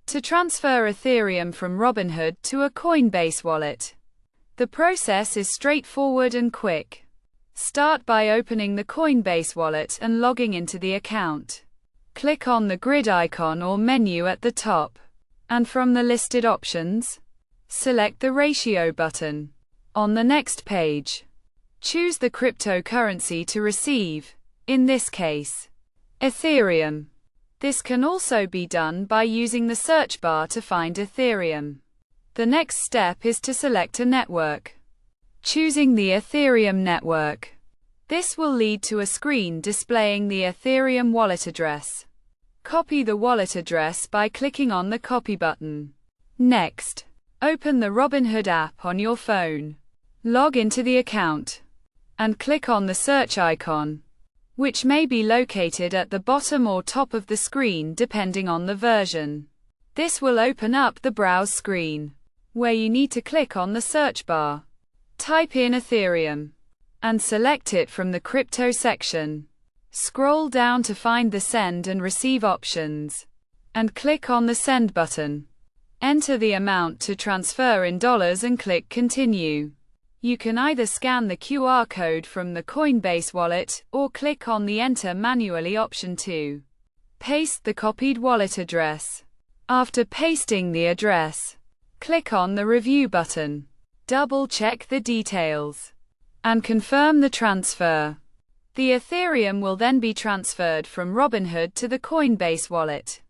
To transfer Ethereum from Robinhood to a Coinbase wallet. The process is straightforward and quick. Start by opening the Coinbase wallet and logging into the account. Click on the grid icon or menu at the top, and from the listed options, select the ratio button. On the next page, choose the cryptocurrency to receive, in this case, Ethereum. This can also be done by using the search bar to find Ethereum. The next step is to select a network. Choosing the Ethereum network. This will lead to a screen displaying the Ethereum wallet address. Copy the wallet address by clicking on the copy button. Next, open the Robinhood app on your phone. Log into the account and click on the search icon, which may be located at the bottom or top of the screen depending on the version. This will open up the browse screen, where you need to click on the search bar. Type in Ethereum and select it from the crypto section. Scroll down to find the send and receive options, and click on the send button. Enter the amount to transfer in dollars and click continue. You can either scan the QR code from the Coinbase wallet, or click on the enter manually option to paste the copied wallet address. After pasting the address, click on the review button. Double check the details and confirm the transfer. The Ethereum will then be transferred from Robinhood to the Coinbase wallet.